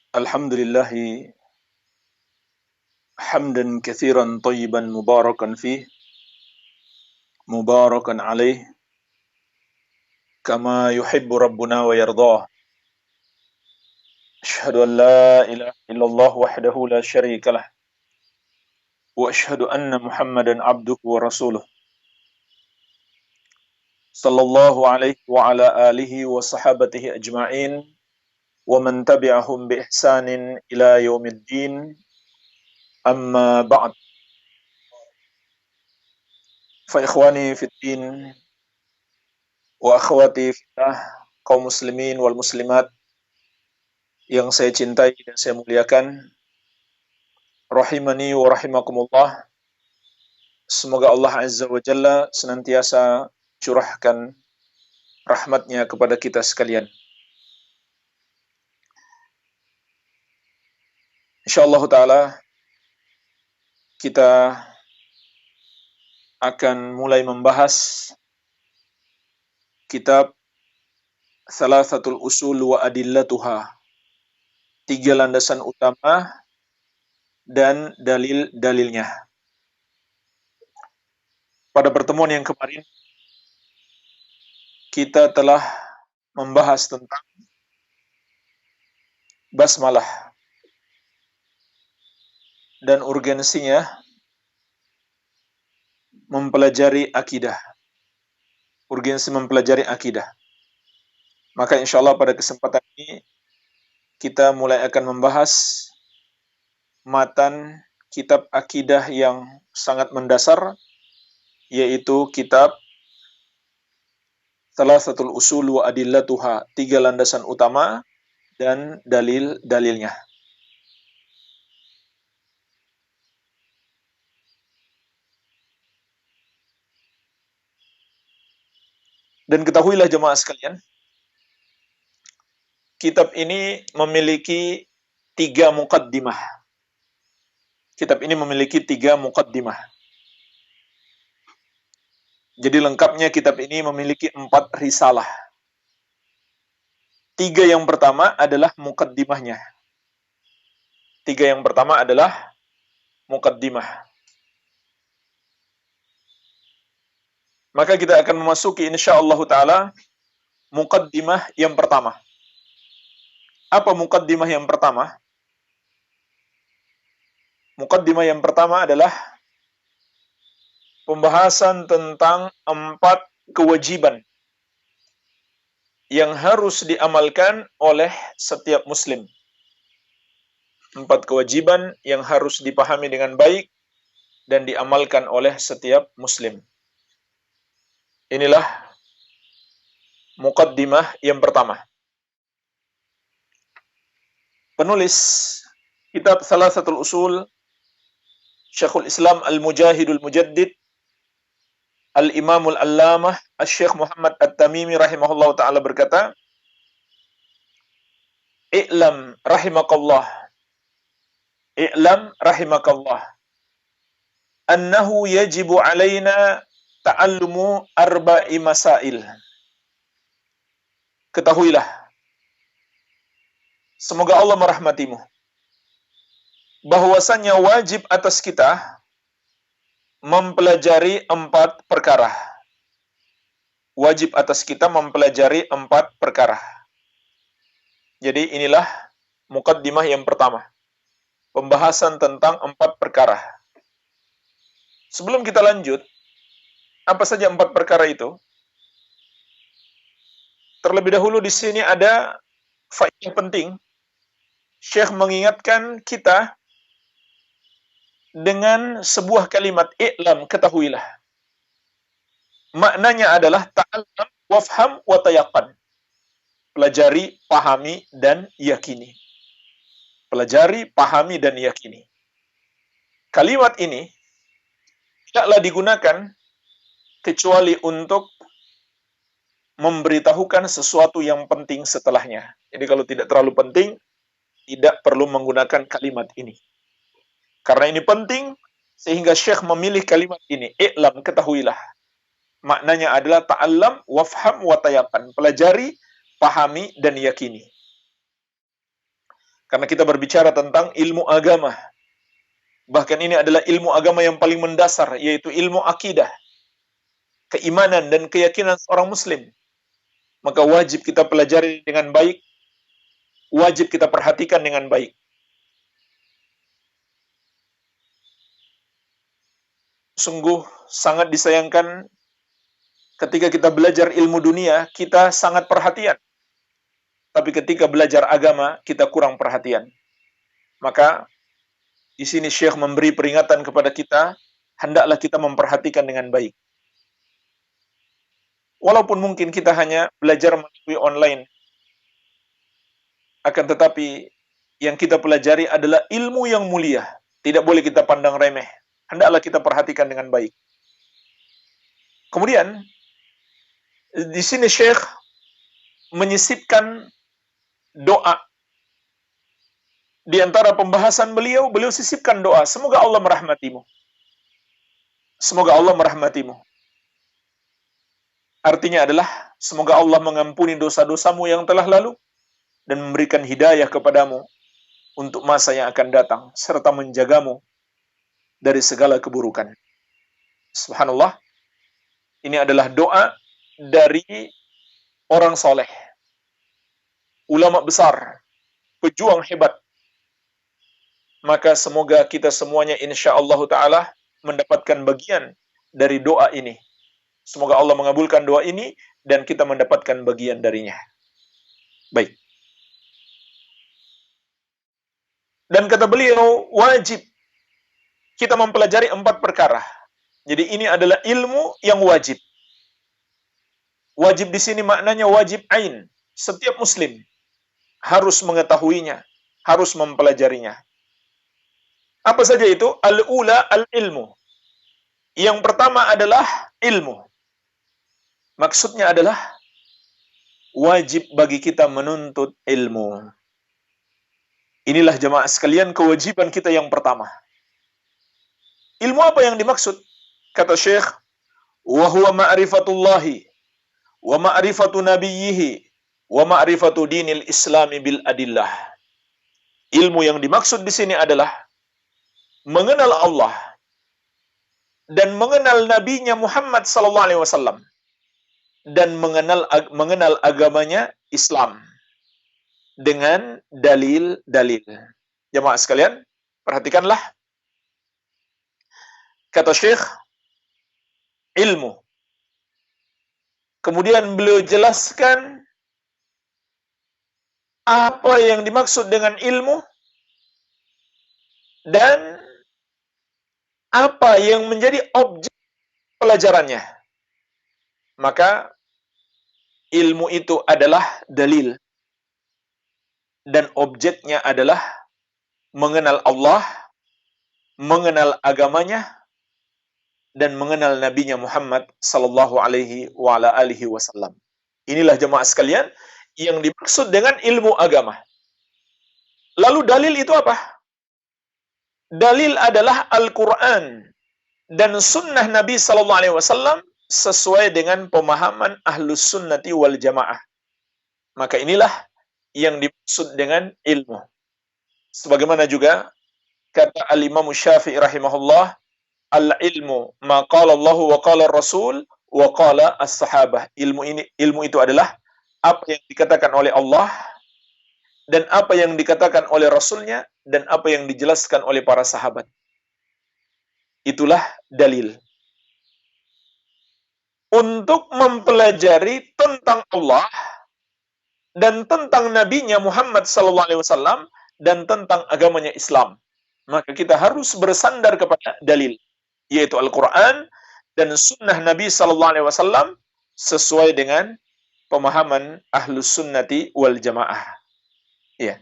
Alhamdulillah hamdan katsiran tayyiban mubarakan fih mubarakan alaih kama yuhibbu rabbuna wa yardah. Asyhadu an la ilaha illallah wahdahu la syarika lah wa asyhadu anna Muhammadan abduhu wa rasuluh. Sallallahu alaihi wa ala alihi wa sahabatihi ajma'in wa man tabi'ahum bi ihsanin ila yaumiddin. Amma ba'd. Fa ikhwani fid din wa akhwati fillah, kaum muslimin wal muslimat yang saya cintai dan saya muliakan, rahimani wa rahimakumullah. Semoga Allah Azza wa Jalla senantiasa curahkan rahmatnya kepada kita sekalian. InsyaAllah ta'ala kita akan mulai membahas kitab Thalathatul Usul wa Adillatuha, 3 landasan utama dan dalil-dalilnya. Pada pertemuan yang kemarin kita telah membahas tentang basmalah dan urgensinya mempelajari akidah. Urgensi mempelajari akidah. Maka insyaallah pada kesempatan ini kita mulai akan membahas matan kitab akidah yang sangat mendasar, yaitu kitab Thalathatul Usul wa Adillatuha, 3 landasan utama dan dalil-dalilnya. Dan ketahuilah jemaah sekalian, kitab ini memiliki 3 muqaddimah. Kitab ini memiliki 3 muqaddimah. Jadi lengkapnya kitab ini memiliki 4 risalah. 3 yang pertama adalah muqaddimahnya. 3 yang pertama adalah muqaddimah. Maka kita akan memasuki insyaallah ta'ala muqaddimah yang pertama. Apa muqaddimah yang pertama? Muqaddimah yang pertama adalah pembahasan tentang 4 kewajiban yang harus diamalkan oleh setiap muslim. 4 kewajiban yang harus dipahami dengan baik dan diamalkan oleh setiap muslim. Inilah muqaddimah yang pertama. Penulis kitab Thalathatul Usul, Syekhul Islam Al-Mujahidul Mujaddid Al-Imamul Allamah Asy-Syaikh Muhammad At-Tamimi rahimahullah ta'ala berkata, I'lam rahimakallah, annahu yajibu alaina ta'allumu arba'i masail. Ketahuilah, semoga Allah merahmatimu, bahwasannya wajib atas kita mempelajari 4 perkara. Wajib atas kita mempelajari 4 perkara. Jadi inilah muqaddimah yang pertama. Pembahasan tentang 4 perkara. Sebelum kita lanjut, apa saja 4 perkara itu? Terlebih dahulu di sini ada faedah penting. Syekh mengingatkan kita dengan sebuah kalimat, i'lam, ketahuilah. Maknanya adalah ta'allam, wafham, wa tayaqqan. Pelajari, pahami, dan yakini. Pelajari, pahami, dan yakini. Kalimat ini tidaklah digunakan kecuali untuk memberitahukan sesuatu yang penting setelahnya. Jadi kalau tidak terlalu penting, tidak perlu menggunakan kalimat ini. Karena ini penting, sehingga Syekh memilih kalimat ini. I'lam, ketahuilah. Maknanya adalah ta'allam, wafham, wa tayaqqan. Pelajari, pahami, dan yakini. Karena kita berbicara tentang ilmu agama. Bahkan ini adalah ilmu agama yang paling mendasar, yaitu ilmu akidah, keimanan dan keyakinan seorang muslim. Maka wajib kita pelajari dengan baik, wajib kita perhatikan dengan baik. Sungguh sangat disayangkan ketika kita belajar ilmu dunia, kita sangat perhatian. Tapi ketika belajar agama, kita kurang perhatian. Maka di sini Syekh memberi peringatan kepada kita, hendaklah kita memperhatikan dengan baik. Walaupun mungkin kita hanya belajar melalui online, akan tetapi yang kita pelajari adalah ilmu yang mulia. Tidak boleh kita pandang remeh. Hendaklah kita perhatikan dengan baik. Kemudian, di sini Syekh menyisipkan doa. Di antara pembahasan beliau sisipkan doa. Semoga Allah merahmatimu. Semoga Allah merahmatimu. Artinya adalah, semoga Allah mengampuni dosa-dosamu yang telah lalu, dan memberikan hidayah kepadamu untuk masa yang akan datang, serta menjagamu dari segala keburukan. Subhanallah, ini adalah doa dari orang soleh, ulama besar, pejuang hebat. Maka semoga kita semuanya insyaallah ta'ala mendapatkan bagian dari doa ini. Semoga Allah mengabulkan doa ini dan kita mendapatkan bagian darinya. Baik. Dan kata beliau, wajib kita mempelajari 4 perkara. Jadi ini adalah ilmu yang wajib. Wajib di sini maknanya wajib ain. Setiap muslim harus mengetahuinya, harus mempelajarinya. Apa saja itu? Al-ula al-ilmu. Yang pertama adalah ilmu. Maksudnya adalah wajib bagi kita menuntut ilmu. Inilah jemaah sekalian kewajiban kita yang pertama. Ilmu apa yang dimaksud? Kata Syekh, wa huwa ma'rifatullahi wa ma'rifatu nabiyhi wa ma'rifatu dinil islami bil adillah. Ilmu yang dimaksud di sini adalah mengenal Allah dan mengenal nabinya Muhammad sallallahu alaihi wasallam dan mengenal agamanya Islam dengan dalil-dalil. Jemaah sekalian, perhatikanlah. Kata Syekh, ilmu. Kemudian beliau jelaskan apa yang dimaksud dengan ilmu dan apa yang menjadi objek pelajarannya. Maka ilmu itu adalah dalil dan objeknya adalah mengenal Allah, mengenal agamanya, dan mengenal nabinya Muhammad sallallahu alaihi wa ala alihi wasallam. Inilah jemaah sekalian yang dimaksud dengan ilmu agama. Lalu dalil itu apa? Dalil adalah Al-Quran dan sunnah Nabi sallallahu alaihi wasallam sesuai dengan pemahaman Ahlus Sunnati wal Jamaah. Maka inilah yang dimaksud dengan ilmu. Sebagaimana juga kata Al-Imam Syafi'i rahimahullah, al-ilmu ma qala Allah wa qala Rasul wa qala as-sahabah. Ilmu itu adalah apa yang dikatakan oleh Allah dan apa yang dikatakan oleh Rasulnya dan apa yang dijelaskan oleh para sahabat. Itulah dalil. Untuk mempelajari tentang Allah dan tentang nabinya Muhammad sallallahu alaihi wasallam dan tentang agamanya Islam, maka kita harus bersandar kepada dalil, yaitu Al-Quran dan sunnah Nabi sallallahu alaihi wasallam sesuai dengan pemahaman Ahlus Sunnati wal Jamaah. Ya.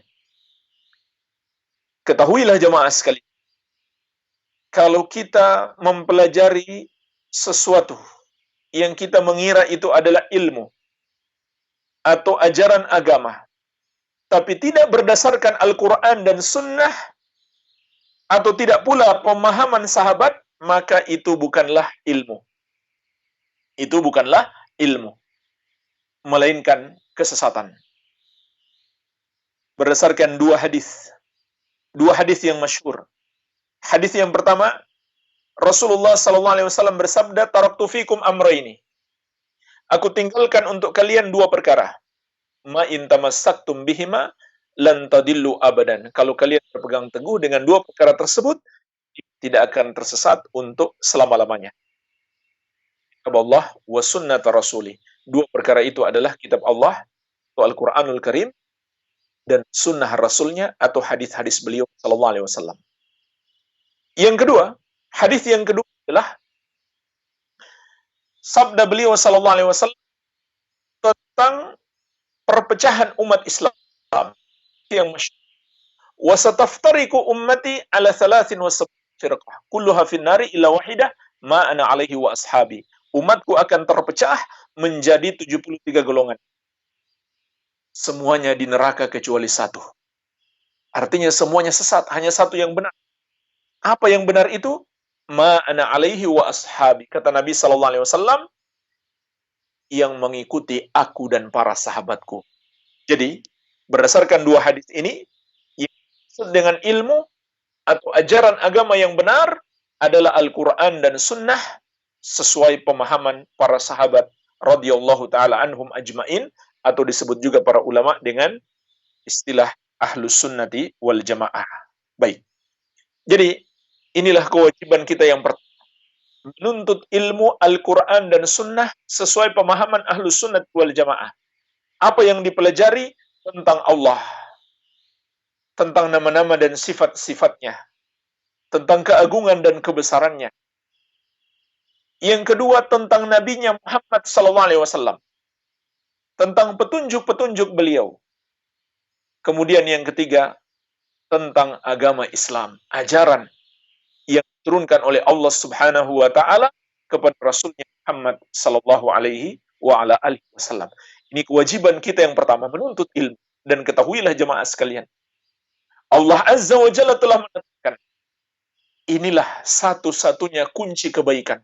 Ketahuilah jemaah sekalian, kalau kita mempelajari sesuatu yang kita mengira itu adalah ilmu atau ajaran agama, tapi tidak berdasarkan Al-Quran dan Sunnah, atau tidak pula pemahaman sahabat, maka itu bukanlah ilmu. Itu bukanlah ilmu, melainkan kesesatan. berdasarkan dua hadis. Dua hadis yang masyhur. Hadis yang pertama, Rasulullah sallallahu alaihi wasallam bersabda, "Taraktu fikum amrayni." Aku tinggalkan untuk kalian dua perkara. Ma in tamassaktum bihima lan tadillu abadan. Kalau kalian berpegang teguh dengan dua perkara tersebut, tidak akan tersesat untuk selama-lamanya. Kitab Allah wa sunnat Rasuli. Dua perkara itu adalah kitab Allah, atau Al-Quranul Karim, dan sunnah Rasulnya atau hadis-hadis beliau sallallahu alaihi wasallam. Yang kedua, hadis yang kedua adalah sabda beliau sallallahu alaihi wasallam tentang perpecahan umat Islam yang masyhur. Wa sataftariqu ummati ala 73 firqah kulluha fin nari illa wahidah ma ana alaihi wa ashabi. Umatku akan terpecah menjadi 73 golongan. Semuanya di neraka kecuali satu. Artinya semuanya sesat, hanya satu yang benar. Apa yang benar itu? Ma ana alaihi wa ashabi. Kata Nabi sallallahu alaihi wasallam, yang mengikuti aku dan para sahabatku. Jadi, berdasarkan dua hadis ini, yang dimaksud dengan ilmu atau ajaran agama yang benar adalah Al-Quran dan Sunnah sesuai pemahaman para sahabat radhiyallahu ta'ala anhum ajmain, atau disebut juga para ulama dengan istilah Ahlus Sunnati wal Jamaah. Baik. Jadi, inilah kewajiban kita yang pertama. Menuntut ilmu Al-Quran dan Sunnah sesuai pemahaman Ahlus Sunnat wal Jamaah. Apa yang dipelajari tentang Allah, tentang nama-nama dan sifat-sifatnya, tentang keagungan dan kebesarannya. Yang kedua, tentang Nabinya Muhammad SAW, tentang petunjuk-petunjuk beliau. Kemudian yang ketiga, tentang agama Islam, ajaran yang diturunkan oleh Allah Subhanahu wa taala kepada Rasulnya Muhammad sallallahu alaihi wa ala alihi wasallam. Ini kewajiban kita yang pertama, menuntut ilmu. Dan ketahuilah jemaah sekalian, Allah Azza wa Jalla telah menetapkan, inilah satu-satunya kunci kebaikan.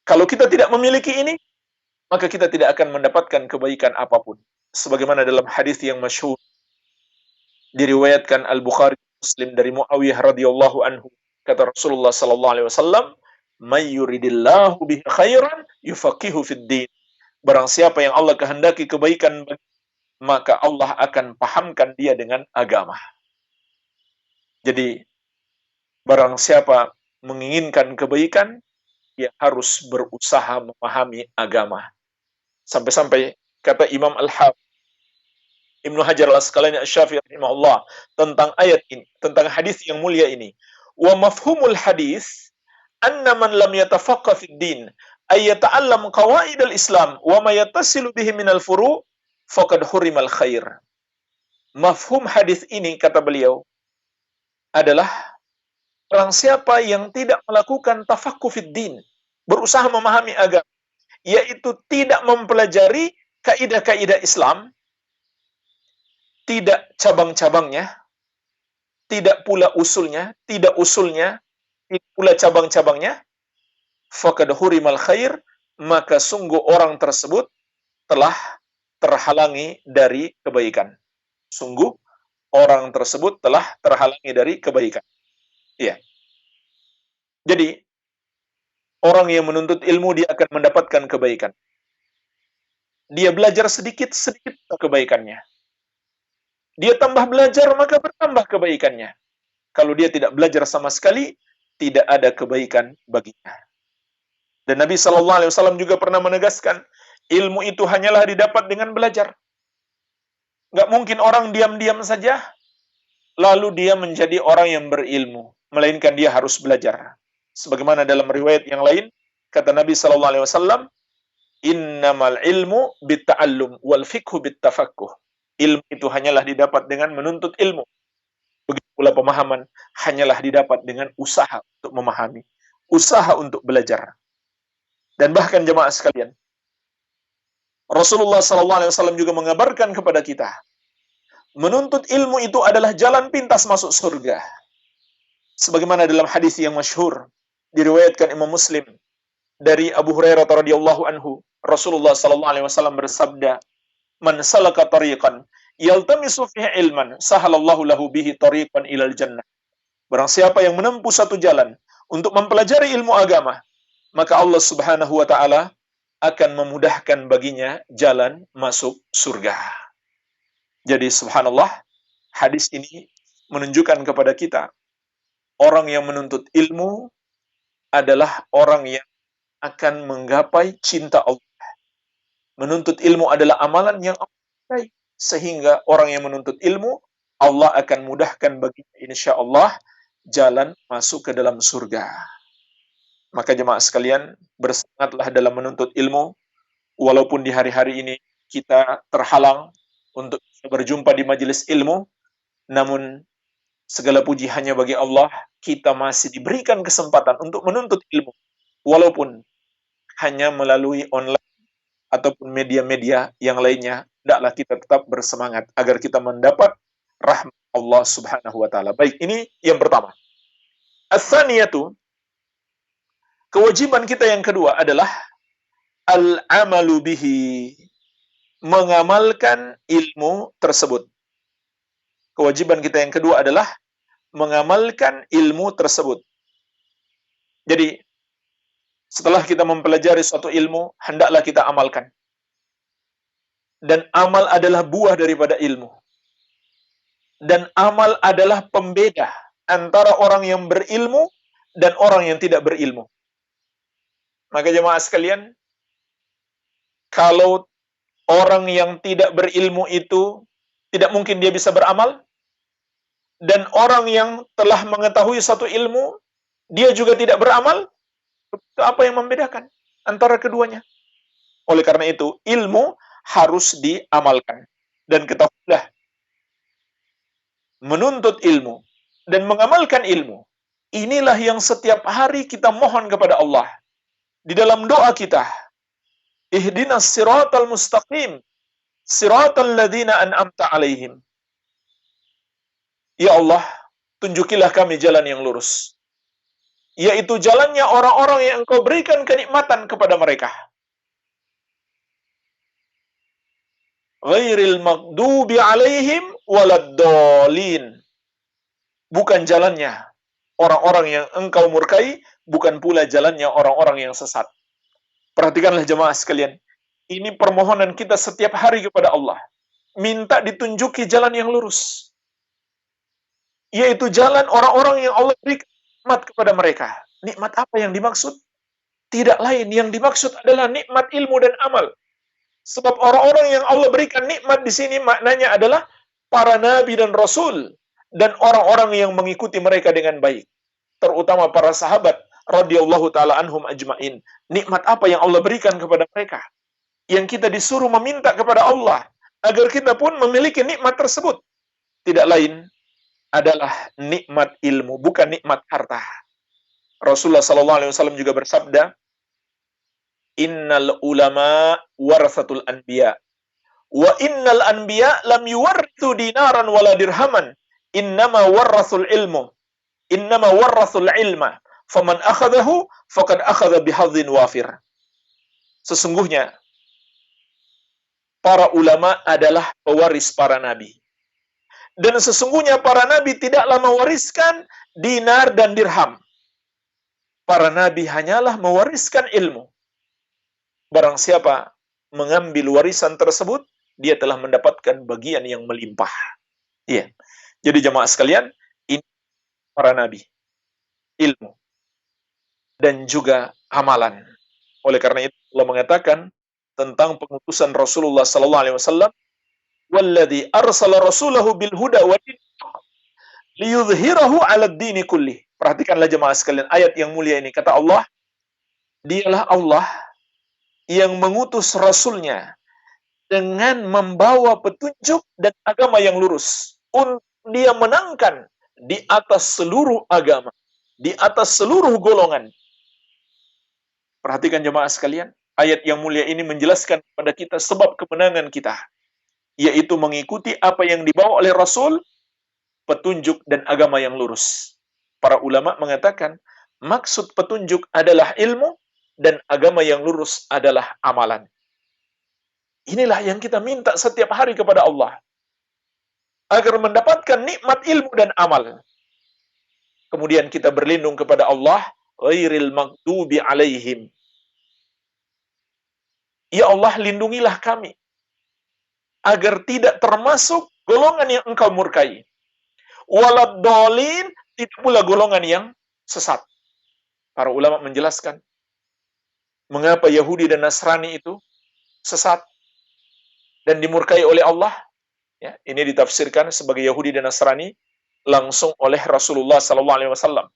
Kalau kita tidak memiliki ini, maka kita tidak akan mendapatkan kebaikan apapun. Sebagaimana dalam hadis yang masyhur diriwayatkan Al-Bukhari Muslim dari Muawiyah radhiyallahu anhu, kata Rasulullah sallallahu alaihi wasallam, "May yuridillahu bihi khairan yufaqihu fid din." Barang siapa yang Allah kehendaki kebaikan, maka Allah akan pahamkan dia dengan agama. Jadi, barang siapa menginginkan kebaikan, dia harus berusaha memahami agama. Sampai-sampai kata Imam Al-Hafidz Ibnu Hajar Al-Asqalani Asy-Syafi'i rahimahullah tentang ayat ini, tentang hadis yang mulia ini. Wa mafhumul hadis anna man lam yatafaqqah fid din ay yata'allam qawaid al-Islam wa ma yattasilu bihi min al-furu' faqad hurimal khair. Mafhum hadis ini, kata beliau, adalah orang siapa yang tidak melakukan tafaqquh fid din, berusaha memahami agama, yaitu tidak mempelajari kaidah-kaidah Islam, tidak cabang-cabangnya, tidak pula usulnya, tidak pula cabang-cabangnya, faqad hurimal khair, maka sungguh orang tersebut telah terhalangi dari kebaikan. Sungguh orang tersebut telah terhalangi dari kebaikan. Iya. Jadi, orang yang menuntut ilmu dia akan mendapatkan kebaikan. Dia belajar sedikit-sedikit kebaikannya. Dia tambah belajar, maka bertambah kebaikannya. Kalau dia tidak belajar sama sekali, tidak ada kebaikan baginya. Dan Nabi SAW juga pernah menegaskan, ilmu itu hanyalah didapat dengan belajar. Nggak mungkin orang diam-diam saja, lalu dia menjadi orang yang berilmu. Melainkan dia harus belajar. Sebagaimana dalam riwayat yang lain, kata Nabi SAW, innamal ilmu bitta'allum wal fiqhu bittafaqquh. Ilmu itu hanyalah didapat dengan menuntut ilmu. Begitu pula pemahaman hanyalah didapat dengan usaha untuk memahami, usaha untuk belajar. Dan bahkan jemaah sekalian, Rasulullah SAW juga mengabarkan kepada kita, menuntut ilmu itu adalah jalan pintas masuk surga. Sebagaimana dalam hadis yang masyhur diriwayatkan Imam Muslim dari Abu Hurairah radhiyallahu anhu, Rasulullah SAW bersabda, "Man salaka tariqan yaltamisu fihi ilman, sahalallahu lahu bihi tariqan ilal jannah. Barang siapa yang menempuh satu jalan untuk mempelajari ilmu agama, maka Allah Subhanahu wa taala akan memudahkan baginya jalan masuk surga. Jadi subhanallah, hadis ini menunjukkan kepada kita orang yang menuntut ilmu adalah orang yang akan menggapai cinta Allah. Menuntut ilmu adalah amalan yang Allah sukai, sehingga orang yang menuntut ilmu, Allah akan mudahkan baginya insyaallah jalan masuk ke dalam surga. Maka jemaah sekalian, bersemangatlah dalam menuntut ilmu, walaupun di hari-hari ini kita terhalang untuk berjumpa di majelis ilmu, namun segala puji hanya bagi Allah, kita masih diberikan kesempatan untuk menuntut ilmu, walaupun hanya melalui online ataupun media-media yang lainnya. Hendaklah kita tetap bersemangat agar kita mendapat rahmat Allah Subhanahu wa taala. Baik, ini yang pertama. Ats-tsaniyatu, kewajiban kita yang kedua adalah al-amalu bihi, mengamalkan ilmu tersebut. Kewajiban kita yang kedua adalah mengamalkan ilmu tersebut. Jadi, setelah kita mempelajari suatu ilmu, hendaklah kita amalkan. Dan amal adalah buah daripada ilmu. Dan amal adalah pembeda antara orang yang berilmu dan orang yang tidak berilmu. Maka jemaah sekalian, kalau orang yang tidak berilmu itu tidak mungkin dia bisa beramal, dan orang yang telah mengetahui satu ilmu, dia juga tidak beramal, itu apa yang membedakan antara keduanya? Oleh karena itu, ilmu harus diamalkan. Dan ketahuilah, menuntut ilmu dan mengamalkan ilmu, inilah yang setiap hari kita mohon kepada Allah. Di dalam doa kita, ihdinas siratal mustaqim, siratal ladzina an'amta alaihim. Ya Allah, tunjukilah kami jalan yang lurus, yaitu jalannya orang-orang yang Engkau berikan kenikmatan kepada mereka. Ghairil maghdubi alaihim waladdallin. Bukan jalannya orang-orang yang Engkau murkai, bukan pula jalannya orang-orang yang sesat. Perhatikanlah jemaah sekalian, ini permohonan kita setiap hari kepada Allah. Minta ditunjuki jalan yang lurus, yaitu jalan orang-orang yang Allah berikan nikmat kepada mereka. Nikmat apa yang dimaksud? Tidak lain, yang dimaksud adalah nikmat ilmu dan amal. Sebab orang-orang yang Allah berikan nikmat di sini maknanya adalah para nabi dan rasul dan orang-orang yang mengikuti mereka dengan baik, terutama para sahabat radhiyallahu taala anhum ajmain. Nikmat apa yang Allah berikan kepada mereka? Yang kita disuruh meminta kepada Allah agar kita pun memiliki nikmat tersebut. Tidak lain adalah nikmat ilmu, bukan nikmat harta. Rasulullah sallallahu alaihi wasallam juga bersabda, innal ulama warasatul anbiya wa innal anbiya lam yuwarithu dinaran wala dirhaman, innama warasul ilma faman akhadahu faqad akhadha bihadzin wafir. Sesungguhnya para ulama adalah pewaris para nabi, dan sesungguhnya para nabi tidaklah mewariskan dinar dan dirham. Para nabi hanyalah mewariskan ilmu. Barang siapa mengambil warisan tersebut, dia telah mendapatkan bagian yang melimpah. Iya. Jadi jemaah sekalian, ini para nabi, ilmu dan juga amalan. Oleh karena itu Allah mengatakan tentang pengutusan Rasulullah sallallahu alaihi wasallam, "Walladzi arsala rasulahu bil huda wa liyudhhirahu 'alad dini kulli." Perhatikanlah jemaah sekalian ayat yang mulia ini. Kata Allah, dialah Allah yang mengutus Rasulnya dengan membawa petunjuk dan agama yang lurus, untuk dia menangkan di atas seluruh agama, di atas seluruh golongan. Perhatikan jemaah sekalian, ayat yang mulia ini menjelaskan kepada kita sebab kemenangan kita, yaitu mengikuti apa yang dibawa oleh Rasul, petunjuk dan agama yang lurus. Para ulama mengatakan, maksud petunjuk adalah ilmu, dan agama yang lurus adalah amalan. Inilah yang kita minta setiap hari kepada Allah. agar mendapatkan nikmat ilmu dan amal. Kemudian kita berlindung kepada Allah, ghairil maghdubi alaihim. Ya Allah, lindungilah kami agar tidak termasuk golongan yang Engkau murkai. Walad dolin, tidak pula golongan yang sesat. Para ulama menjelaskan mengapa Yahudi dan Nasrani itu sesat dan dimurkai oleh Allah. Ya, ini ditafsirkan sebagai Yahudi dan Nasrani langsung oleh Rasulullah SAW.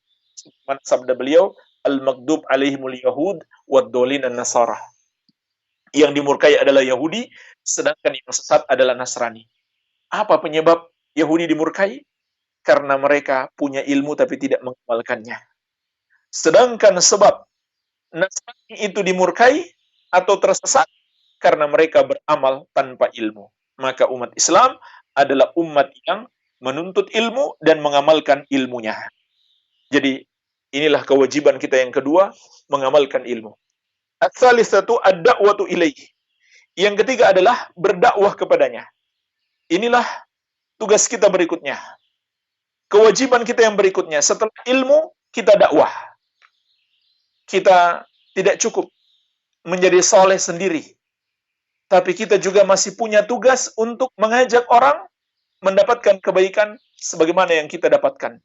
Sabda beliau, al-maghdub alaihimul yahud wad dolin an-nasara. Yang dimurkai adalah Yahudi, sedangkan yang sesat adalah Nasrani. Apa penyebab Yahudi dimurkai? Karena mereka punya ilmu tapi tidak mengamalkannya. Sedangkan sebab Nasrani itu dimurkai atau tersesat karena mereka beramal tanpa ilmu. Maka umat Islam adalah umat yang menuntut ilmu dan mengamalkan ilmunya. Jadi inilah kewajiban kita yang kedua, mengamalkan ilmu. Ats-tsalisatu ad-da'watu ilaihi. Yang ketiga adalah berdakwah kepadanya. Inilah tugas kita berikutnya. Kewajiban kita yang berikutnya, setelah ilmu, kita dakwah. Kita tidak cukup menjadi soleh sendiri. Tapi kita juga masih punya tugas untuk mengajak orang mendapatkan kebaikan sebagaimana yang kita dapatkan.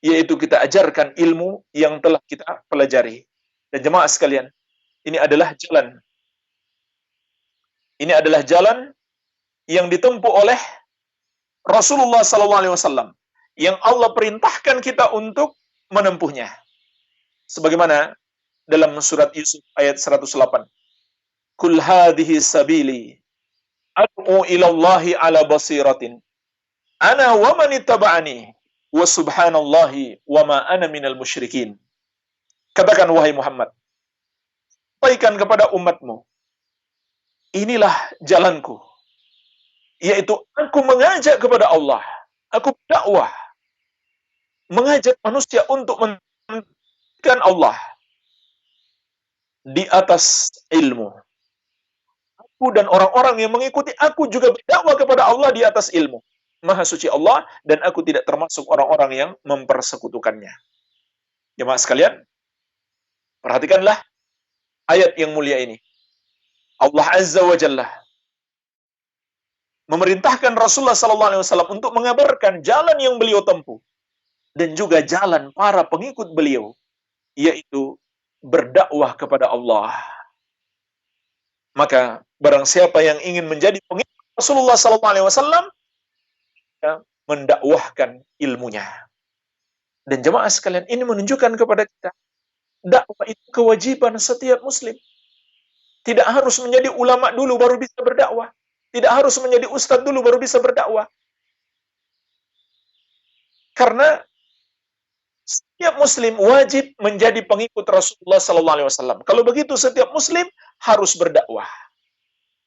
Yaitu kita ajarkan ilmu yang telah kita pelajari. Dan jemaah sekalian, ini adalah jalan. Ini adalah jalan yang ditempuh oleh Rasulullah SAW. Yang Allah perintahkan kita untuk menempuhnya. Sebagaimana dalam surat Yusuf ayat 108. Kul hadhihi sabili ad'u ila Allahi ala basiratin ana wa man ittaba'ani wa subhanallahi wa ma ana minal musyrikin. Katakan wahai Muhammad, sampaikan kepada umatmu, inilah jalanku, yaitu aku mengajak kepada Allah, aku dakwah, mengajak manusia untuk mengenal Allah di atas ilmu. Aku dan orang-orang yang mengikuti aku juga berdakwah kepada Allah di atas ilmu. Maha suci Allah, dan aku tidak termasuk orang-orang yang mempersekutukannya. Jemaah sekalian, perhatikanlah ayat yang mulia ini. Allah Azza wa Jalla memerintahkan Rasulullah SAW untuk mengabarkan jalan yang beliau tempuh dan juga jalan para pengikut beliau, yaitu berdakwah kepada Allah. Maka barang siapa yang ingin menjadi pengikut Rasulullah SAW, ya, mendakwahkan ilmunya. Dan jemaah sekalian, ini menunjukkan kepada kita, dakwah itu kewajiban setiap muslim. Tidak harus menjadi ulama dulu baru bisa berdakwah. Tidak harus menjadi ustadz dulu baru bisa berdakwah. Karena setiap muslim wajib menjadi pengikut Rasulullah SAW. Kalau begitu setiap muslim harus berdakwah.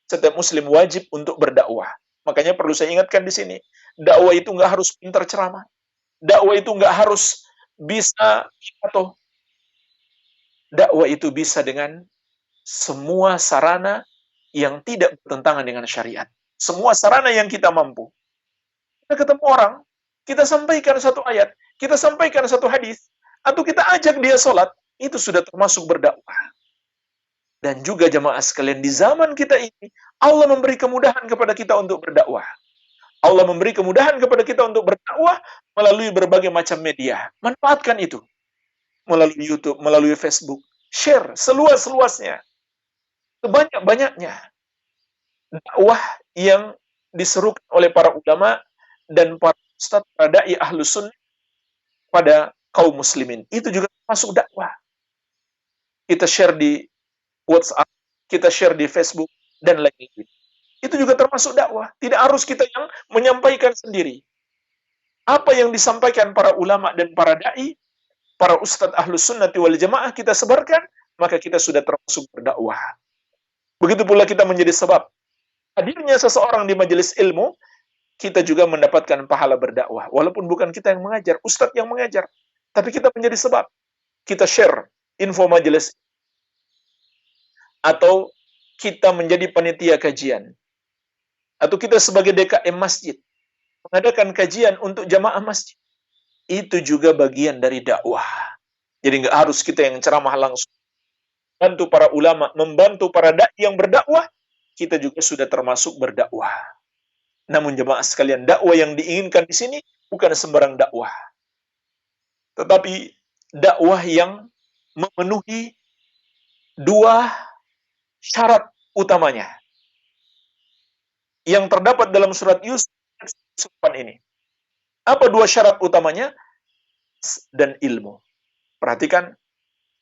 Setiap muslim wajib untuk berdakwah. Makanya perlu saya ingatkan di sini, dakwah itu nggak harus pintar ceramah. Dakwah itu nggak harus bisa atau dakwah itu bisa dengan semua sarana yang tidak bertentangan dengan syariat. Semua sarana yang kita mampu. Kita ketemu orang, kita sampaikan satu ayat, kita sampaikan satu hadis, atau kita ajak dia sholat, itu sudah termasuk berdakwah. Dan juga jemaah sekalian, di zaman kita ini, Allah memberi kemudahan kepada kita untuk berdakwah. Allah memberi kemudahan kepada kita untuk berdakwah melalui berbagai macam media. Manfaatkan itu. Melalui YouTube, melalui Facebook. Share seluas-luasnya. Sebanyak-banyaknya. Dakwah yang diserukan oleh para ulama dan para ustadz, para da'i ahlus sunnah pada kaum muslimin. Itu juga masuk dakwah. Kita share di WhatsApp, kita share di Facebook, dan lain-lain. Itu juga termasuk dakwah. Tidak harus kita yang menyampaikan sendiri. Apa yang disampaikan para ulama dan para da'i, para ustadz ahlus sunnati wal jamaah kita sebarkan, maka kita sudah termasuk berdakwah. Begitu pula kita menjadi sebab hadirnya seseorang di majelis ilmu, kita juga mendapatkan pahala berdakwah. Walaupun bukan kita yang mengajar, ustadz yang mengajar. Tapi kita menjadi sebab. Kita share info majelis. Atau kita menjadi panitia kajian. Atau kita sebagai DKM masjid. mengadakan kajian untuk jamaah masjid. Itu juga bagian dari dakwah. Jadi nggak harus kita yang ceramah langsung. Bantu para ulama, membantu para dai yang berdakwah, kita juga sudah termasuk berdakwah. Namun jemaah sekalian, dakwah yang diinginkan di sini bukan sembarang dakwah. Tetapi dakwah yang memenuhi dua syarat utamanya yang terdapat dalam surat Yusuf ini. Apa dua syarat utamanya? Dan ilmu. Perhatikan,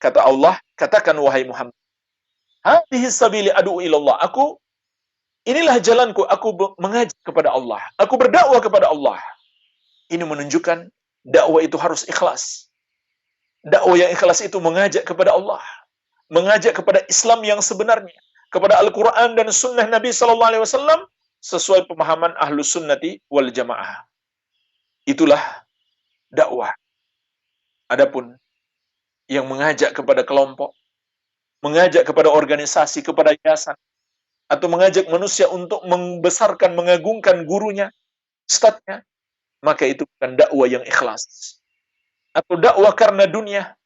kata Allah, katakan wahai Muhammad, hadhihi sabili ad'u ilallah. Inilah jalanku, aku mengajak kepada Allah. Aku berdakwah kepada Allah. Ini menunjukkan dakwah itu harus ikhlas. Dakwah yang ikhlas itu mengajak kepada Allah. Mengajak kepada Islam yang sebenarnya. Kepada Al-Quran dan Sunnah Nabi SAW sesuai pemahaman Ahlus Sunnati wal Jamaah. Itulah dakwah. Adapun yang mengajak kepada kelompok, mengajak kepada organisasi, kepada yayasan, atau mengajak manusia untuk membesarkan, mengagungkan gurunya, ustadznya, maka itu bukan dakwah yang ikhlas. Atau dakwah karena dunia,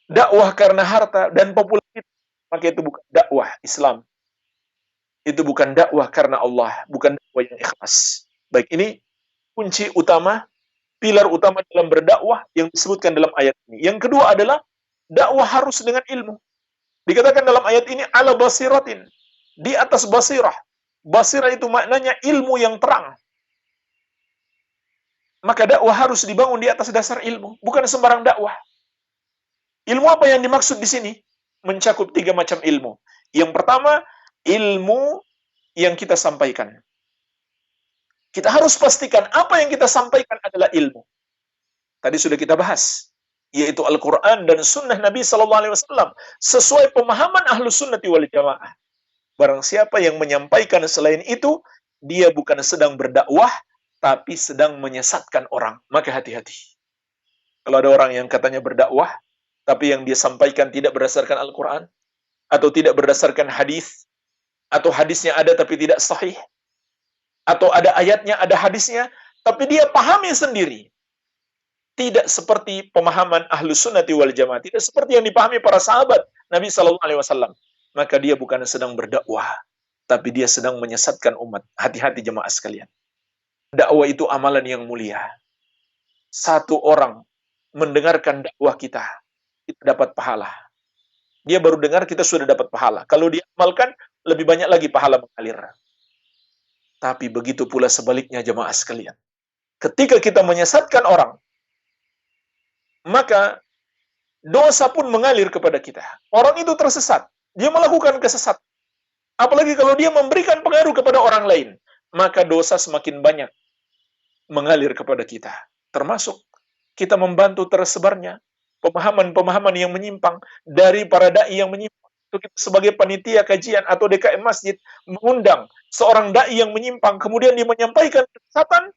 dakwah karena harta dan popularitas, maka itu bukan dakwah Islam. Itu bukan dakwah karena Allah, bukan dakwah yang ikhlas. Baik, ini kunci utama, pilar utama dalam berdakwah yang disebutkan dalam ayat ini. Yang kedua adalah dakwah harus dengan ilmu. Dikatakan dalam ayat ini ala basiratin, di atas basirah. Basirah itu maknanya ilmu yang terang. Maka dakwah harus dibangun di atas dasar ilmu, bukan sembarang dakwah. Ilmu apa yang dimaksud di sini? Mencakup 3 macam ilmu. Yang pertama, ilmu yang kita sampaikan. Kita harus pastikan apa yang kita sampaikan adalah ilmu. Tadi sudah kita bahas, yaitu Al-Quran dan Sunnah Nabi SAW sesuai pemahaman Ahlus Sunnati wal Jamaah. Barang siapa yang menyampaikan selain itu, dia bukan sedang berdakwah, tapi sedang menyesatkan orang. Maka hati-hati. Kalau ada orang yang katanya berdakwah, tapi yang dia sampaikan tidak berdasarkan Al-Quran, atau tidak berdasarkan hadis, atau hadisnya ada tapi tidak sahih, atau ada ayatnya, ada hadisnya, tapi dia pahami sendiri. Tidak seperti pemahaman Ahlus Sunnati wal Jamaah, tidak seperti yang dipahami para sahabat Nabi SAW. Maka dia bukan sedang berdakwah, tapi dia sedang menyesatkan umat. Hati-hati jemaah sekalian. Dakwah itu amalan yang mulia. Satu orang mendengarkan dakwah kita dapat pahala. Dia baru dengar, kita sudah dapat pahala. Kalau dia amalkan, lebih banyak lagi pahala mengalir. Tapi begitu pula sebaliknya jemaah sekalian. Ketika kita menyesatkan orang, maka dosa pun mengalir kepada kita. Orang itu tersesat. Dia melakukan kesesatan. Apalagi kalau dia memberikan pengaruh kepada orang lain, maka dosa semakin banyak mengalir kepada kita. Termasuk kita membantu tersebarnya pemahaman-pemahaman yang menyimpang dari para dai yang menyimpang. Itu kita sebagai panitia kajian atau DKM masjid mengundang seorang dai yang menyimpang, kemudian dia menyampaikan kesesatan,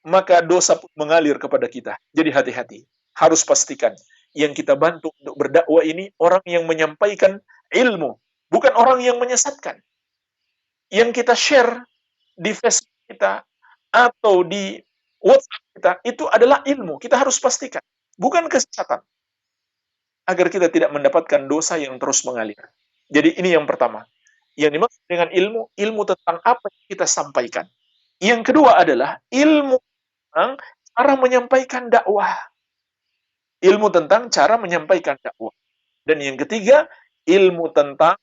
maka dosa pun mengalir kepada kita. Jadi hati-hati. Harus pastikan yang kita bantu untuk berdakwah ini orang yang menyampaikan ilmu, bukan orang yang menyesatkan. Yang kita share di Facebook kita atau di WhatsApp kita itu adalah ilmu. Kita harus pastikan, bukan kesesatan. Agar kita tidak mendapatkan dosa yang terus mengalir. Jadi ini yang pertama. Yang dimaksud dengan ilmu, ilmu tentang apa yang kita sampaikan. Yang kedua adalah ilmu tentang cara menyampaikan dakwah. Ilmu tentang cara menyampaikan dakwah. Dan yang ketiga, ilmu tentang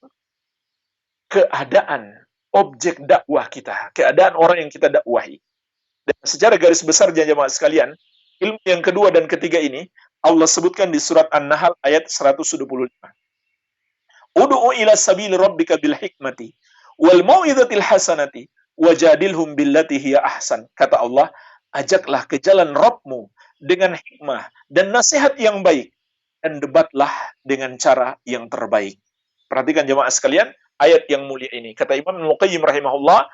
keadaan objek dakwah kita, keadaan orang yang kita dakwahi. Dan secara garis besar jemaah sekalian, ilmu yang kedua dan ketiga ini Allah sebutkan di surat An-Nahl ayat 125. Ud'u ila sabili rabbika bil hikmati wal mau'izatil hasanati wajadilhum billati hiya ahsan. Kata Allah, ajaklah ke jalan Rabbmu dengan hikmah dan nasihat yang baik, dan debatlah dengan cara yang terbaik. Perhatikan jemaah sekalian, ayat yang mulia ini. Kata Imam Al-Qayyim rahimahullah,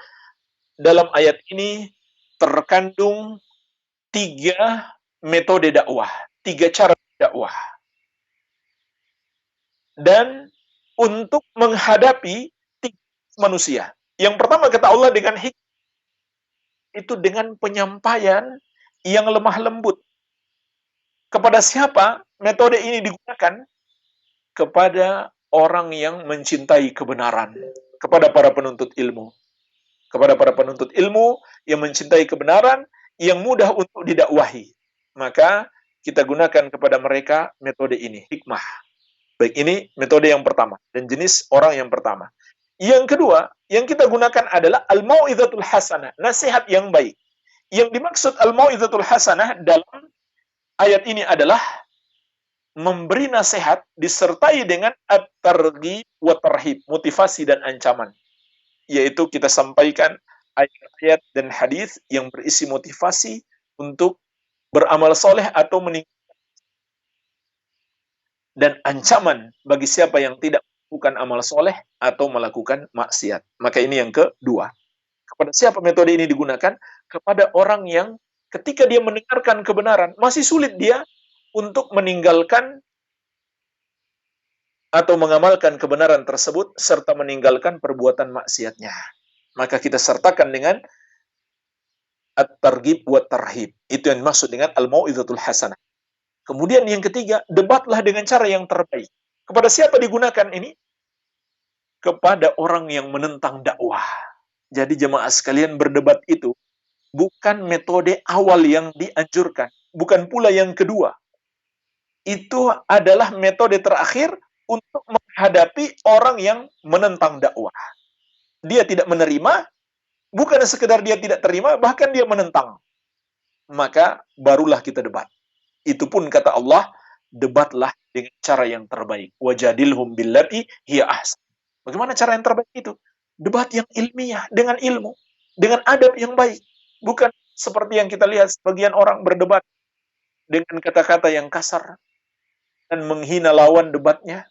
dalam ayat ini terkandung 3 metode dakwah, 3 cara dakwah. Dan untuk menghadapi 3 manusia. Yang pertama kata Allah dengan hikmah. itu dengan penyampaian yang lemah lembut. Kepada siapa metode ini digunakan? Kepada orang yang mencintai kebenaran, kepada para penuntut ilmu. Kepada para penuntut ilmu yang mencintai kebenaran, yang mudah untuk didakwahi. Maka kita gunakan kepada mereka metode ini, hikmah. Baik, ini metode yang pertama dan jenis orang yang pertama. Yang kedua, yang kita gunakan adalah al-mau'izatul hasanah, nasihat yang baik. Yang dimaksud al-mau'izatul hasanah dalam ayat ini adalah memberi nasihat disertai dengan at-targhib wa tarhib, motivasi dan ancaman. Yaitu kita sampaikan ayat-ayat dan hadis yang berisi motivasi untuk beramal soleh atau meninggalkan, dan ancaman bagi siapa yang tidak melakukan amal soleh atau melakukan maksiat. Maka ini yang kedua. Kepada siapa metode ini digunakan? Kepada orang yang ketika dia mendengarkan kebenaran, masih sulit dia untuk meninggalkan atau mengamalkan kebenaran tersebut serta meninggalkan perbuatan maksiatnya. Maka kita sertakan dengan at-targhib wa tarhib. Itu yang dimaksud dengan al-mau'izatul hasanah. Kemudian yang ketiga, debatlah dengan cara yang terbaik. Kepada siapa digunakan ini? Kepada orang yang menentang dakwah. Jadi jemaah sekalian, berdebat itu bukan metode awal yang dianjurkan, bukan pula yang kedua. Itu adalah metode terakhir untuk menghadapi orang yang menentang dakwah. Dia tidak menerima, bukan sekedar dia tidak terima, bahkan dia menentang. Maka barulah kita debat. Itu pun kata Allah, debatlah dengan cara yang terbaik. Wajadilhum billati hiya ahsan. Bagaimana cara yang terbaik itu? Debat yang ilmiah, dengan ilmu, dengan adab yang baik. Bukan seperti yang kita lihat sebagian orang berdebat dengan kata-kata yang kasar dan menghina lawan debatnya.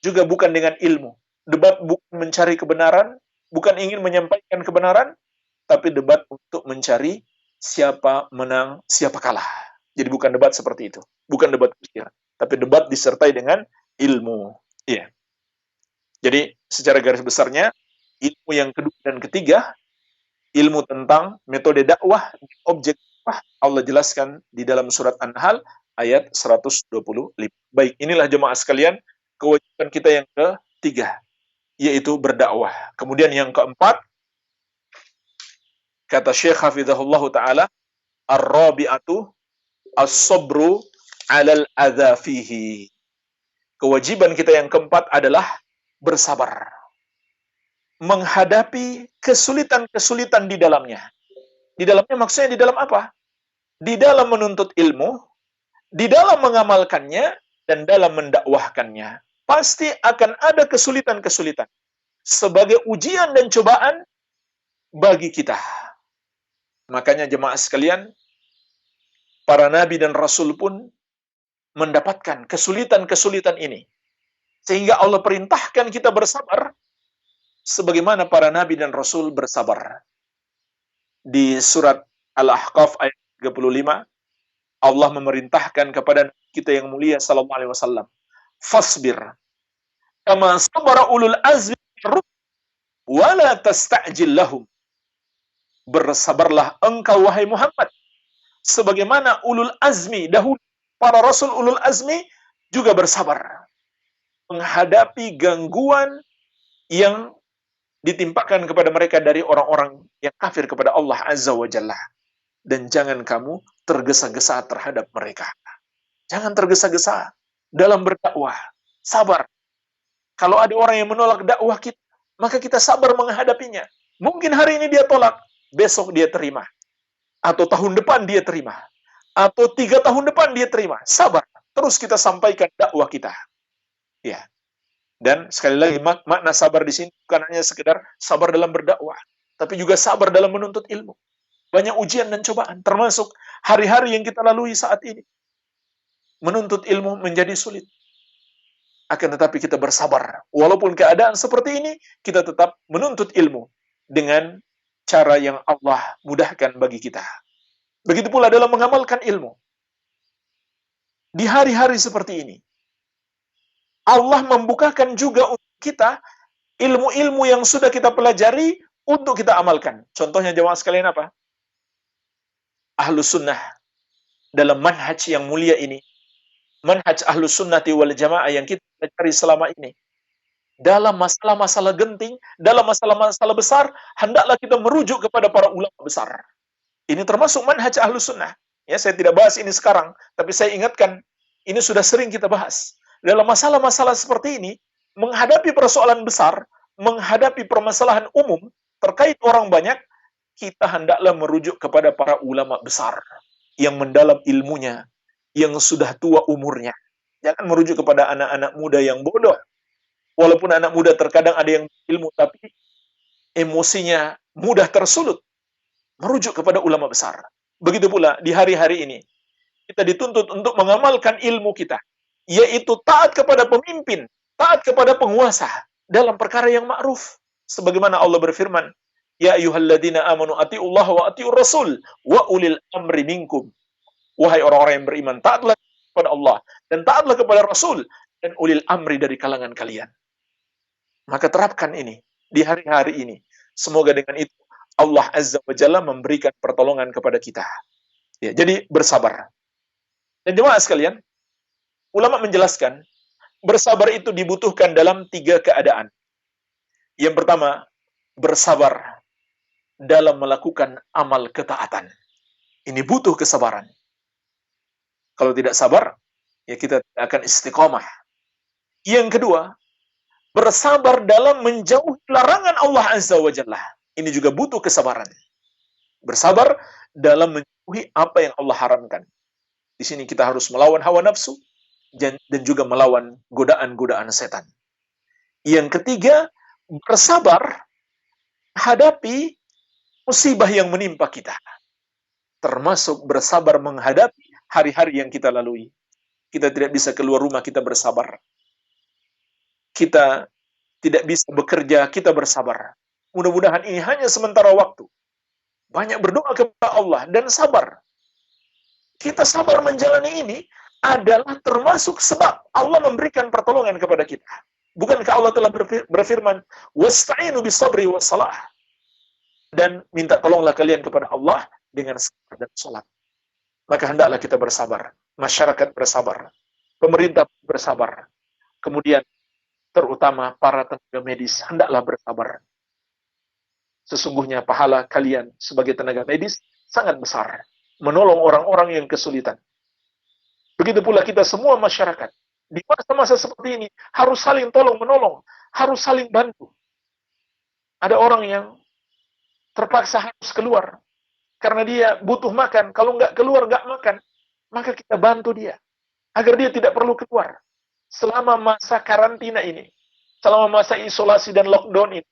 Juga bukan dengan ilmu. Debat bukan mencari kebenaran, bukan ingin menyampaikan kebenaran, tapi debat untuk mencari siapa menang, siapa kalah. Jadi bukan debat seperti itu. Bukan debat pikiran. Tapi debat disertai dengan ilmu. Iya. Jadi secara garis besarnya, ilmu yang kedua dan ketiga, ilmu tentang metode dakwah, objek dakwah, Allah jelaskan di dalam surat An-Nahl ayat 125. Baik, inilah jemaah sekalian, kewajiban kita yang ketiga, yaitu berdakwah. Kemudian yang keempat, kata Syekh Hafizahullah Ta'ala, ar-rabi'atu as-sabru alal adza fihi. Kewajiban kita yang keempat adalah bersabar menghadapi kesulitan-kesulitan di dalamnya. Di dalamnya maksudnya di dalam apa? Di dalam menuntut ilmu, di dalam mengamalkannya, dan dalam mendakwahkannya. Pasti akan ada kesulitan-kesulitan sebagai ujian dan cobaan bagi kita. Makanya jemaah sekalian, para nabi dan rasul pun mendapatkan kesulitan-kesulitan ini. Sehingga Allah perintahkan kita bersabar sebagaimana para nabi dan rasul bersabar. Di surat Al-Ahqaf ayat 35, Allah memerintahkan kepada kita yang mulia sallallahu alaihi wasallam, fasbir kama sabara ulul azmi wa la tasta'jil lahum. Bersabarlah engkau wahai Muhammad sebagaimana ulul azmi dahulu, para rasul ulul azmi juga bersabar menghadapi gangguan yang ditimpakan kepada mereka dari orang-orang yang kafir kepada Allah Azza wa Jalla. Dan jangan kamu tergesa-gesa terhadap mereka. Jangan tergesa-gesa dalam berdakwah. Sabar. Kalau ada orang yang menolak dakwah kita, maka kita sabar menghadapinya. Mungkin hari ini dia tolak, besok dia terima. Atau tahun depan dia terima. Atau 3 tahun depan dia terima. Sabar. Terus kita sampaikan dakwah kita. Ya. Dan sekali lagi, makna sabar di sini bukan hanya sekedar sabar dalam berdakwah, tapi juga sabar dalam menuntut ilmu. Banyak ujian dan cobaan, termasuk hari-hari yang kita lalui saat ini. Menuntut ilmu menjadi sulit. Akan tetapi kita bersabar. Walaupun keadaan seperti ini, kita tetap menuntut ilmu dengan cara yang Allah mudahkan bagi kita. Begitu pula dalam mengamalkan ilmu. Di hari-hari seperti ini, Allah membukakan juga untuk kita ilmu-ilmu yang sudah kita pelajari untuk kita amalkan. Contohnya jemaah sekalian apa? Ahlus Sunnah dalam manhaj yang mulia ini, manhaj Ahlus Sunnati wal Jamaah yang kita cari selama ini, dalam masalah-masalah genting, dalam masalah-masalah besar, hendaklah kita merujuk kepada para ulama besar. Ini termasuk manhaj Ahlus Sunnah. Ya, saya tidak bahas ini sekarang, tapi saya ingatkan, ini sudah sering kita bahas. Dalam masalah-masalah seperti ini, menghadapi persoalan besar, menghadapi permasalahan umum, terkait orang banyak, kita hendaklah merujuk kepada para ulama besar, yang mendalam ilmunya, yang sudah tua umurnya. Jangan merujuk kepada anak-anak muda yang bodoh. Walaupun anak muda terkadang ada yang ilmu, tapi emosinya mudah tersulut. Merujuk kepada ulama besar. Begitu pula di hari-hari ini, kita dituntut untuk mengamalkan ilmu kita, yaitu taat kepada pemimpin, taat kepada penguasa, dalam perkara yang ma'ruf. Sebagaimana Allah berfirman, Ya ayyuhalladzina amanu ati'ullaha wa ati'ur rasul, wa ulil amri minkum. Wahai orang-orang yang beriman, taatlah kepada Allah, dan taatlah kepada Rasul, dan ulil amri dari kalangan kalian. Maka terapkan ini di hari-hari ini. Semoga dengan itu Allah Azza wa Jalla memberikan pertolongan kepada kita. Ya, jadi bersabar. Dan jemaah sekalian, ulama menjelaskan, bersabar itu dibutuhkan dalam 3 keadaan. Yang pertama, bersabar dalam melakukan amal ketaatan. Ini butuh kesabaran. Kalau tidak sabar, ya kita akan istiqomah. Yang kedua, bersabar dalam menjauhi larangan Allah Azza wa Jalla. Ini juga butuh kesabaran. Bersabar dalam menjauhi apa yang Allah haramkan. Di sini kita harus melawan hawa nafsu dan juga melawan godaan-godaan setan. Yang ketiga, bersabar menghadapi musibah yang menimpa kita. Termasuk bersabar menghadapi hari-hari yang kita lalui. Kita tidak bisa keluar rumah, kita bersabar. Kita tidak bisa bekerja, kita bersabar. Mudah-mudahan ini hanya sementara waktu. Banyak berdoa kepada Allah dan sabar. Kita sabar menjalani ini adalah termasuk sebab Allah memberikan pertolongan kepada kita. Bukankah Allah telah berfirman, "Wasta'inu bis-sabri was-salah." Dan minta tolonglah kalian kepada Allah dengan sabar dan salat. Maka hendaklah kita bersabar. Masyarakat bersabar. Pemerintah bersabar. Kemudian terutama para tenaga medis hendaklah bersabar. Sesungguhnya pahala kalian sebagai tenaga medis sangat besar. Menolong orang-orang yang kesulitan. Begitu pula kita semua masyarakat. Di masa-masa seperti ini harus saling tolong-menolong. Harus saling bantu. Ada orang yang terpaksa harus keluar. Karena dia butuh makan. Kalau nggak keluar, nggak makan. Maka kita bantu dia. Agar dia tidak perlu keluar. Selama masa karantina ini. Selama masa isolasi dan lockdown ini.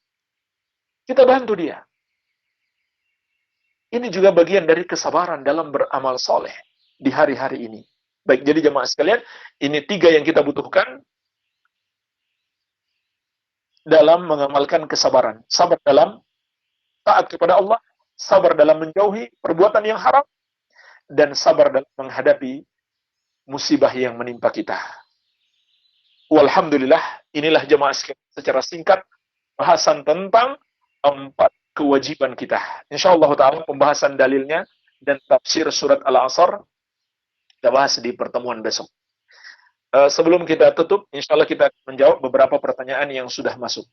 Kita bantu dia. Ini juga bagian dari kesabaran dalam beramal soleh di hari-hari ini. Baik, jadi jemaah sekalian, ini 3 yang kita butuhkan dalam mengamalkan kesabaran. Sabar dalam taat kepada Allah, sabar dalam menjauhi perbuatan yang haram, dan sabar dalam menghadapi musibah yang menimpa kita. Walhamdulillah, inilah jemaah sekalian secara singkat bahasan tentang 4 kewajiban kita. InsyaAllah ta'ala pembahasan dalilnya dan tafsir surat Al-Asr kita bahas di pertemuan besok. Sebelum kita tutup, insyaallah kita menjawab beberapa pertanyaan yang sudah masuk.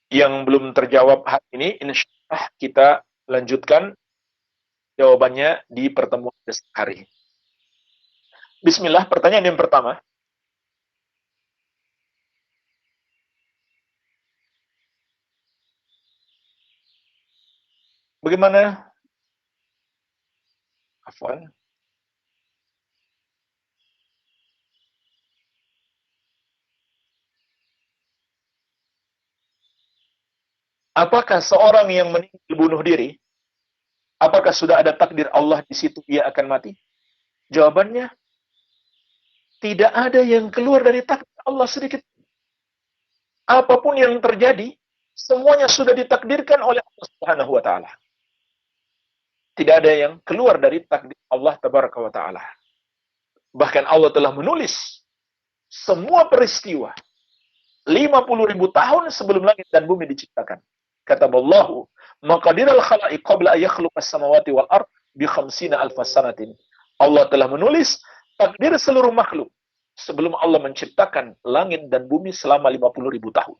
Yang belum terjawab hari ini, insyaallah kita lanjutkan jawabannya di pertemuan besok hari. Bismillah, pertanyaan yang pertama. Bagaimana? Afwan. Apakah seorang yang meninggal bunuh diri, apakah sudah ada takdir Allah di situ ia akan mati? Jawabannya, tidak ada yang keluar dari takdir Allah sedikit. Apapun yang terjadi, semuanya sudah ditakdirkan oleh Allah Subhanahu wa taala. Tidak ada yang keluar dari takdir Allah Tabaraka wa taala. Bahkan Allah telah menulis semua peristiwa 50.000 tahun sebelum langit dan bumi diciptakan. Kata Allah, Maqadiral khalaiq qabla an yakhluqas samawati wal ard bi 50,000 sanatin. Allah telah menulis takdir seluruh makhluk sebelum Allah menciptakan langit dan bumi selama 50.000 tahun.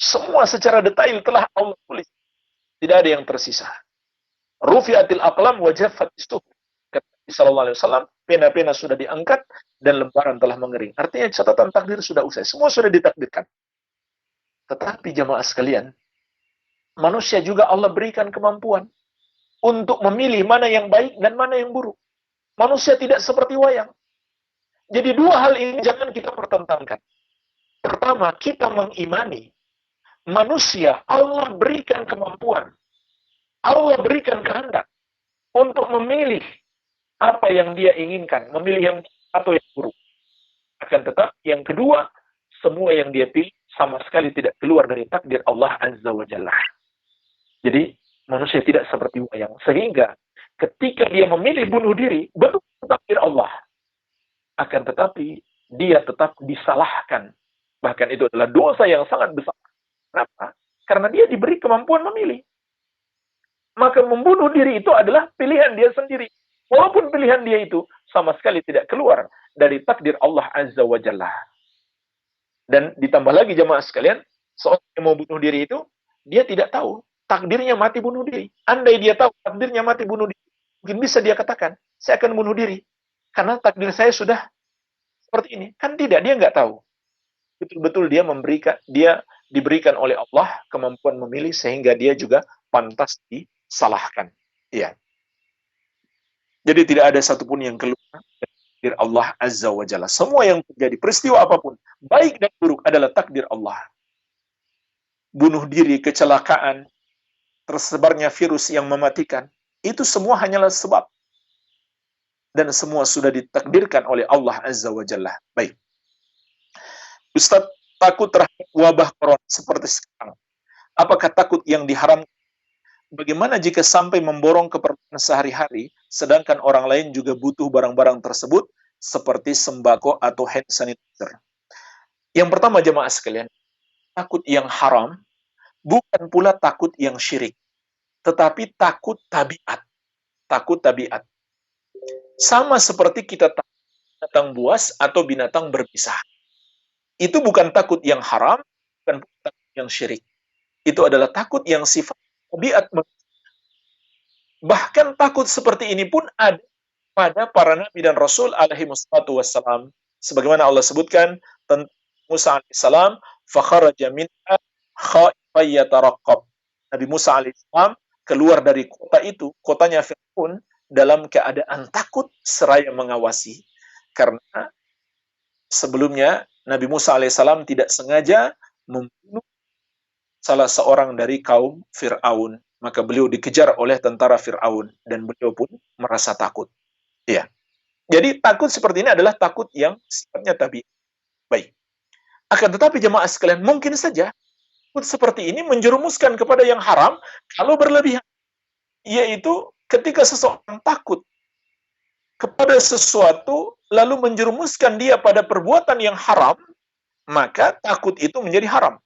Semua secara detail telah Allah tulis. Tidak ada yang tersisa. Rufi'atil aqlam wa jaffatis suhuf. Kata Nabi sallallahu alaihi wasallam, pena-pena sudah diangkat dan lembaran telah mengering. Artinya catatan takdir sudah usai. Semua sudah ditakdirkan. Tetapi jamaah sekalian, manusia juga Allah berikan kemampuan untuk memilih mana yang baik dan mana yang buruk. Manusia tidak seperti wayang. Jadi dua hal ini jangan kita pertentangkan. Pertama, kita mengimani manusia Allah berikan kemampuan, Allah berikan kehendak untuk memilih apa yang dia inginkan, memilih yang atau yang buruk. Akan tetapi yang kedua, semua yang dia pilih sama sekali tidak keluar dari takdir Allah Azza wa Jalla. Jadi manusia tidak seperti wayang, sehingga ketika dia memilih bunuh diri, betul takdir Allah. Akan tetapi dia tetap disalahkan. Bahkan itu adalah dosa yang sangat besar. Kenapa? Karena dia diberi kemampuan memilih. Maka membunuh diri itu adalah pilihan dia sendiri. Walaupun pilihan dia itu sama sekali tidak keluar dari takdir Allah Azza wa Jalla. Dan ditambah lagi jemaah sekalian, seorang yang mau bunuh diri itu, dia tidak tahu takdirnya mati bunuh diri. Andai dia tahu takdirnya mati bunuh diri, mungkin bisa dia katakan, saya akan bunuh diri. Karena takdir saya sudah seperti ini. Kan tidak, dia nggak tahu. Betul-betul dia diberikan oleh Allah kemampuan memilih sehingga dia juga pantas disalahkan. Iya. Jadi tidak ada satupun yang keluar dari takdir Allah Azza wa Jalla. Semua yang terjadi, peristiwa apapun, baik dan buruk adalah takdir Allah. Bunuh diri, kecelakaan, tersebarnya virus yang mematikan, itu semua hanyalah sebab. Dan semua sudah ditakdirkan oleh Allah Azza wa Jalla. Baik. Ustaz, takut terhadap wabah corona seperti sekarang. Apakah takut yang diharamkan? Bagaimana jika sampai memborong keperluan sehari-hari, sedangkan orang lain juga butuh barang-barang tersebut, seperti sembako atau hand sanitizer? Yang pertama jemaah sekalian, takut yang haram, bukan pula takut yang syirik, tetapi takut tabiat. Takut tabiat. Sama seperti kita takut binatang buas atau binatang berbisa. Itu bukan takut yang haram, bukan takut yang syirik. Itu adalah takut yang sifat tabiat. Bahkan takut seperti ini pun ada pada para nabi dan rasul alaihi wassalam. Sebagaimana Allah sebutkan tentang Musa alaihissalam, fakharaja minha khaifan yataraqqab. Nabi Musa alaihissalam keluar dari kota itu, kotanya Fir'aun, dalam keadaan takut seraya mengawasi. Karena sebelumnya Nabi Musa alaihissalam tidak sengaja membunuh salah seorang dari kaum Fir'aun. Maka beliau dikejar oleh tentara Fir'aun. Dan beliau pun merasa takut. Ya. Jadi takut seperti ini adalah takut yang sifatnya tabiat. Baik. Akan tetapi jemaah sekalian, mungkin saja takut seperti ini menjerumuskan kepada yang haram kalau berlebihan. Yaitu ketika seseorang takut kepada sesuatu lalu menjerumuskan dia pada perbuatan yang haram, maka takut itu menjadi haram.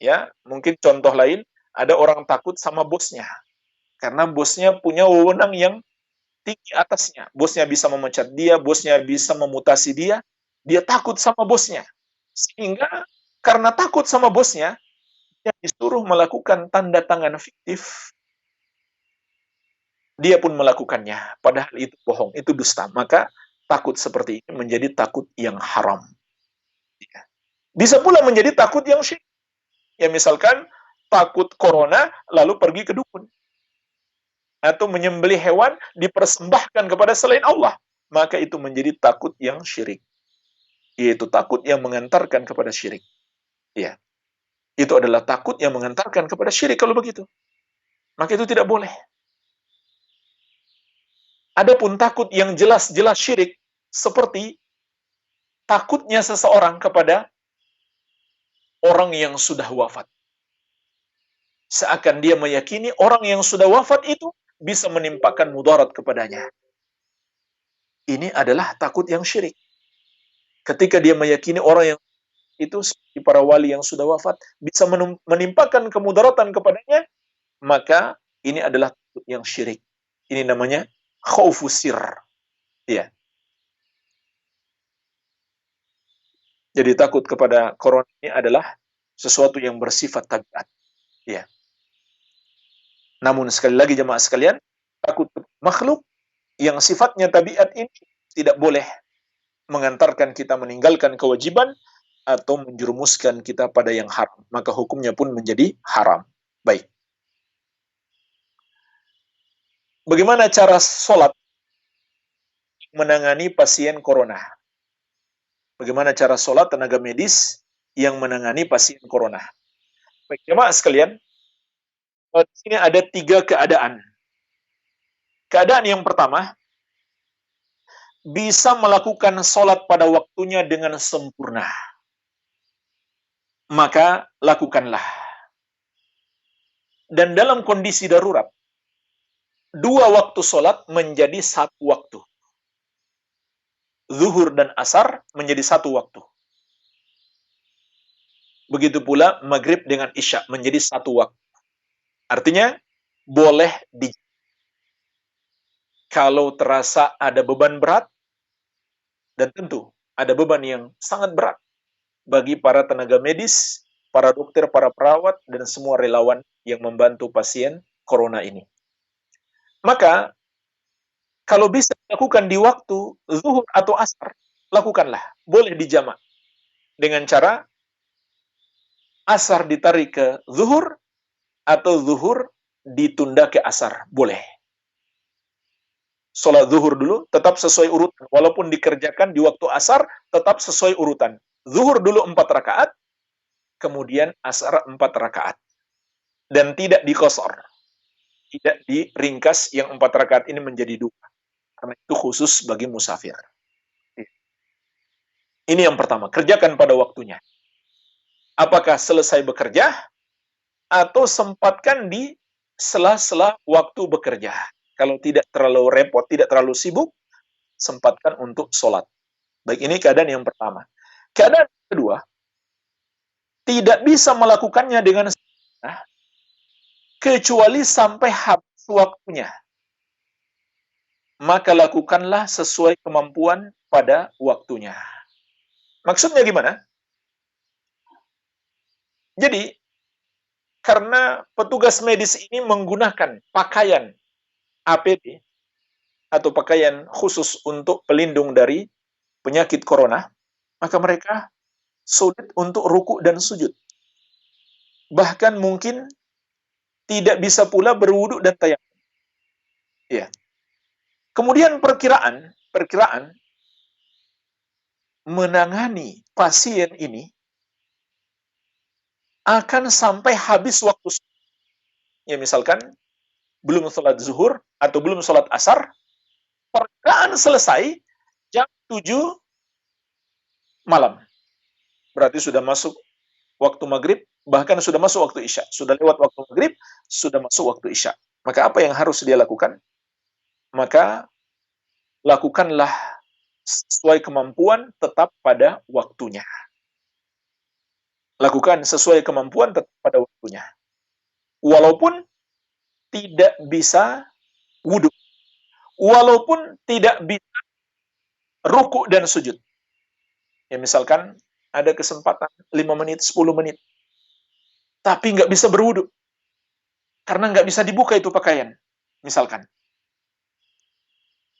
Ya, mungkin contoh lain, ada orang takut sama bosnya. Karena bosnya punya wewenang yang tinggi atasnya. Bosnya bisa memecat dia, bosnya bisa memutasi dia. Dia takut sama bosnya. Sehingga karena takut sama bosnya, dia disuruh melakukan tanda tangan fiktif. Dia pun melakukannya. Padahal itu bohong, itu dusta. Maka takut seperti ini menjadi takut yang haram. Bisa pula menjadi takut yang syirik. Ya misalkan takut corona lalu pergi ke dukun. Atau menyembelih hewan dipersembahkan kepada selain Allah. Maka itu menjadi takut yang syirik. Yaitu takut yang mengantarkan kepada syirik. Ya. Itu adalah takut yang mengantarkan kepada syirik kalau begitu. Maka itu tidak boleh. Adapun takut yang jelas-jelas syirik, seperti takutnya seseorang kepada orang yang sudah wafat. Seakan dia meyakini orang yang sudah wafat itu bisa menimpakan mudarat kepadanya. Ini adalah takut yang syirik. Ketika dia meyakini orang yang itu seperti para wali yang sudah wafat bisa menimpakan kemudaratan kepadanya, maka ini adalah yang syirik. Ini namanya khaufus sir. Ya. Jadi takut kepada corona ini adalah sesuatu yang bersifat tabiat. Ya. Namun sekali lagi jemaah sekalian, takut makhluk yang sifatnya tabiat ini tidak boleh mengantarkan kita meninggalkan kewajiban atau menjerumuskan kita pada yang haram. Maka hukumnya pun menjadi haram. Baik. Bagaimana cara sholat menangani pasien corona? Bagaimana cara sholat tenaga medis yang menangani pasien corona? Baik, jemaah sekalian, di sini ada 3 keadaan. Keadaan yang pertama, bisa melakukan sholat pada waktunya dengan sempurna. Maka lakukanlah. Dan dalam kondisi darurat, 2 waktu sholat menjadi 1 waktu. Zuhur dan asar menjadi 1 waktu. Begitu pula maghrib dengan isya menjadi 1 waktu. Artinya, boleh kalau terasa ada beban berat, dan tentu ada beban yang sangat berat bagi para tenaga medis, para dokter, para perawat, dan semua relawan yang membantu pasien corona ini. Maka, kalau bisa dilakukan di waktu zuhur atau asar, lakukanlah. Boleh dijamak. Dengan cara asar ditarik ke zuhur, atau zuhur ditunda ke asar. Boleh. Sholat zuhur dulu, tetap sesuai urutan. Walaupun dikerjakan di waktu asar, tetap sesuai urutan. Zuhur dulu 4 rakaat, kemudian asar 4 rakaat. Dan tidak dikosor. Tidak diringkas yang 4 rakaat ini menjadi 2. Karena itu khusus bagi musafir. Ini yang pertama, kerjakan pada waktunya. Apakah selesai bekerja, atau sempatkan di sela-sela waktu bekerja. Kalau tidak terlalu repot, tidak terlalu sibuk, sempatkan untuk sholat. Baik, ini keadaan yang pertama. Keadaan yang kedua, tidak bisa melakukannya dengan kecuali sampai habis waktunya. Maka lakukanlah sesuai kemampuan pada waktunya. Maksudnya gimana? Jadi, karena petugas medis ini menggunakan pakaian APD atau pakaian khusus untuk pelindung dari penyakit corona, maka mereka sulit untuk ruku dan sujud. Bahkan mungkin tidak bisa pula berwudu dan tayamum. Ya. Kemudian perkiraan menangani pasien ini akan sampai habis waktu. Ya, misalkan belum sholat zuhur atau belum sholat asar, perkiraan selesai jam 7 malam. Berarti sudah masuk waktu maghrib, bahkan sudah masuk waktu isya. Sudah lewat waktu maghrib, sudah masuk waktu isya. Maka apa yang harus dia lakukan? Maka lakukanlah sesuai kemampuan, tetap pada waktunya. Lakukan sesuai kemampuan, tetap pada waktunya. Walaupun tidak bisa wudhu. Walaupun tidak bisa ruku dan sujud. Ya, misalkan ada kesempatan 5 menit, 10 menit. Tapi nggak bisa berwudhu. Karena nggak bisa dibuka itu pakaian. Misalkan.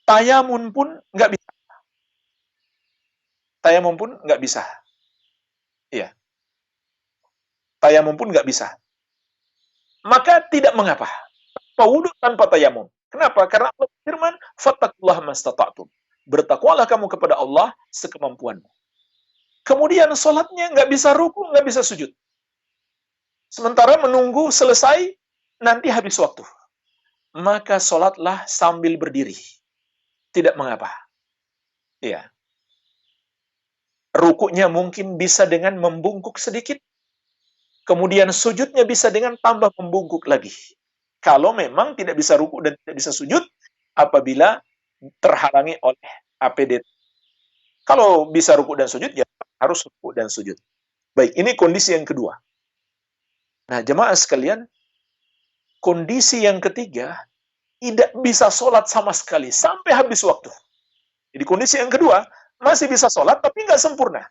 Tayamum pun nggak bisa. Tayamum pun nggak bisa. Iya. Tayamum pun nggak bisa. Maka tidak mengapa. Wudhu tanpa tayamum. Kenapa? Karena Allah firman, fattaqullaha mastata'tum. Bertakwalah kamu kepada Allah sekemampuanmu. Kemudian sholatnya nggak bisa ruku, nggak bisa sujud. Sementara menunggu selesai, nanti habis waktu. Maka sholatlah sambil berdiri. Tidak mengapa. Ya. Rukunya mungkin bisa dengan membungkuk sedikit. Kemudian sujudnya bisa dengan tambah membungkuk lagi. Kalau memang tidak bisa ruku dan tidak bisa sujud, apabila terhalangi oleh APD. Kalau bisa ruku dan sujud, ya harus ruku dan sujud. Baik, ini kondisi yang kedua. Nah, jemaah sekalian, kondisi yang ketiga, tidak bisa sholat sama sekali sampai habis waktu. Jadi kondisi yang kedua, masih bisa sholat tapi nggak sempurna.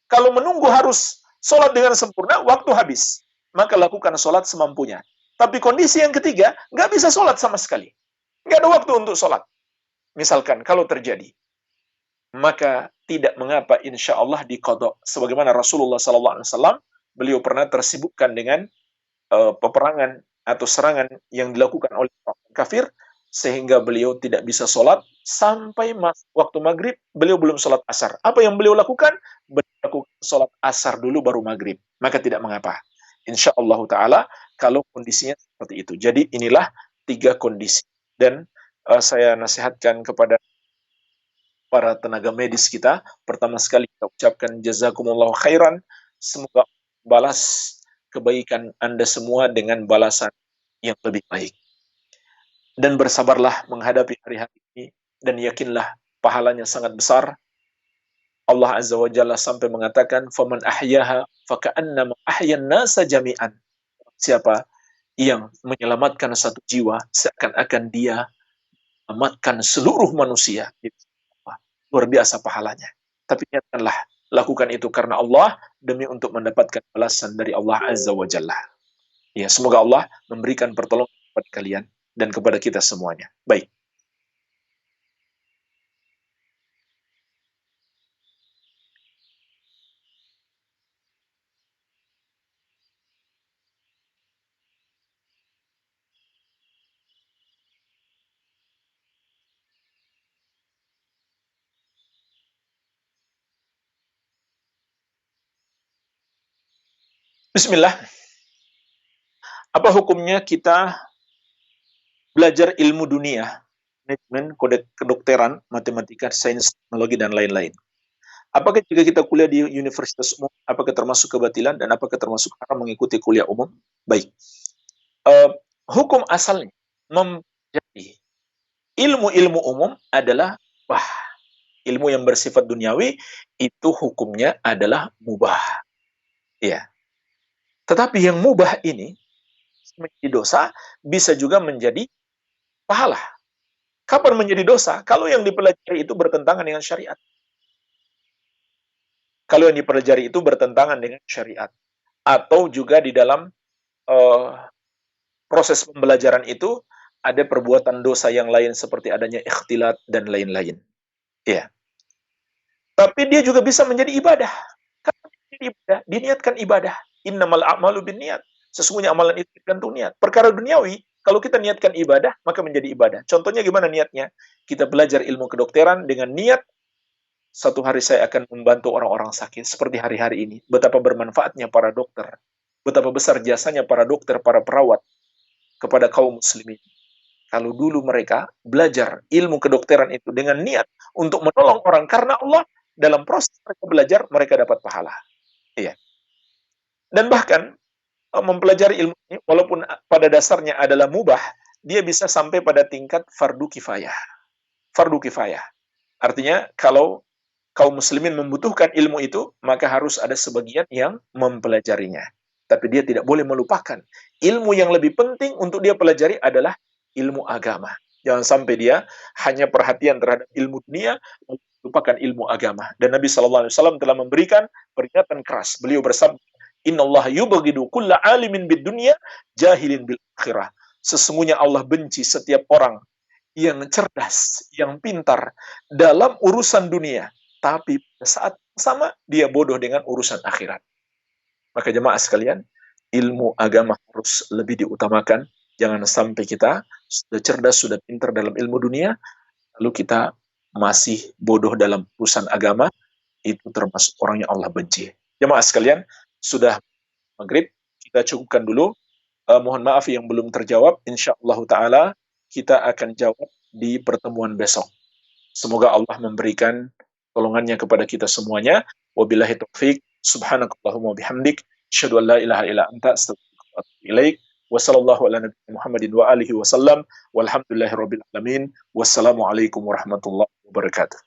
Kalau menunggu harus sholat dengan sempurna, waktu habis. Maka lakukan sholat semampunya. Tapi kondisi yang ketiga, nggak bisa sholat sama sekali. Nggak ada waktu untuk sholat. Misalkan, kalau terjadi, maka tidak mengapa insya Allah diqadha. Sebagaimana Rasulullah SAW, beliau pernah tersibukkan dengan peperangan atau serangan yang dilakukan oleh orang kafir, sehingga beliau tidak bisa sholat sampai waktu maghrib, beliau belum sholat asar. Apa yang beliau lakukan? Beliau lakukan sholat asar dulu baru maghrib. Maka tidak mengapa. Insya Allah Ta'ala, kalau kondisinya seperti itu. Jadi inilah 3 kondisi. Dan saya nasihatkan kepada para tenaga medis kita, pertama sekali kita ucapkan jazakumullahu khairan, semoga balas kebaikan Anda semua dengan balasan yang lebih baik. Dan bersabarlah menghadapi hari-hari ini, dan yakinlah pahalanya sangat besar. Allah Azza wa Jalla sampai mengatakan, "Faman ahyaha faka'annama ahyan nasa jami'an." Siapa yang menyelamatkan satu jiwa, seakan-akan dia menyelamatkan seluruh manusia. Luar biasa pahalanya. Tapi niatkanlah, lakukan itu karena Allah, demi untuk mendapatkan balasan dari Allah Azza wa Jalla. Ya, semoga Allah memberikan pertolongan kepada kalian dan kepada kita semuanya. Baik. Bismillah. Apa hukumnya kita belajar ilmu dunia, manajemen, kedokteran, matematika, sains, teknologi, dan lain-lain? Apakah jika kita kuliah di universitas umum, apakah termasuk kebatilan, dan apakah termasuk haram mengikuti kuliah umum? Baik. Hukum asalnya mempelajari ilmu-ilmu umum adalah mubah. Ilmu yang bersifat duniawi itu hukumnya adalah mubah. Ya. Tetapi yang mubah ini menjadi dosa, bisa juga menjadi pahala. Kapan menjadi dosa? Kalau yang dipelajari itu bertentangan dengan syariat. Kalau yang dipelajari itu bertentangan dengan syariat. Atau juga di dalam proses pembelajaran itu ada perbuatan dosa yang lain seperti adanya ikhtilat dan lain-lain. Ya. Tapi dia juga bisa menjadi ibadah. Karena ibadah, diniatkan ibadah. Innamal a'malu binniyat. Sesungguhnya amalan itu tergantung niat. Perkara duniawi, kalau kita niatkan ibadah, maka menjadi ibadah. Contohnya gimana niatnya? Kita belajar ilmu kedokteran dengan niat, satu hari saya akan membantu orang-orang sakit. Seperti hari-hari ini. Betapa bermanfaatnya para dokter. Betapa besar jasanya para dokter, para perawat kepada kaum muslimin. Kalau dulu mereka belajar ilmu kedokteran itu dengan niat untuk menolong orang karena Allah, dalam proses mereka belajar, mereka dapat pahala. Iya. Dan bahkan mempelajari ilmu ini, walaupun pada dasarnya adalah mubah, dia bisa sampai pada tingkat fardu kifayah. Fardu kifayah. Artinya, kalau kaum muslimin membutuhkan ilmu itu, maka harus ada sebagian yang mempelajarinya. Tapi dia tidak boleh melupakan. Ilmu yang lebih penting untuk dia pelajari adalah ilmu agama. Jangan sampai dia hanya perhatian terhadap ilmu dunia, melupakan ilmu agama. Dan Nabi SAW telah memberikan peringatan keras. Beliau bersabda, "Innallaha yubghidu kulla alimin bid dunya jahilin bil akhirah." Sesungguhnya Allah benci setiap orang yang cerdas, yang pintar dalam urusan dunia, tapi pada saat sama dia bodoh dengan urusan akhirat. Maka jemaah sekalian, ilmu agama harus lebih diutamakan. Jangan sampai kita sudah cerdas, sudah pintar dalam ilmu dunia, lalu kita masih bodoh dalam urusan agama, itu termasuk orang yang Allah benci. Jemaah sekalian, sudah maghrib, kita cukupkan dulu. Mohon maaf yang belum terjawab, insyaallah ta'ala kita akan jawab di pertemuan besok. Semoga Allah memberikan tolongannya kepada kita semuanya. Wabillahi taufik, subhanakallahumma bihamdik, asyhadu an la ilaha illa anta, astaghfiruka wa atubu ilaik. Wa sallallahu ala nabiyina Muhammadin wa alihi wasallam. Walhamdulillahirabbil alamin. Wassalamualaikum warahmatullahi wabarakatuh.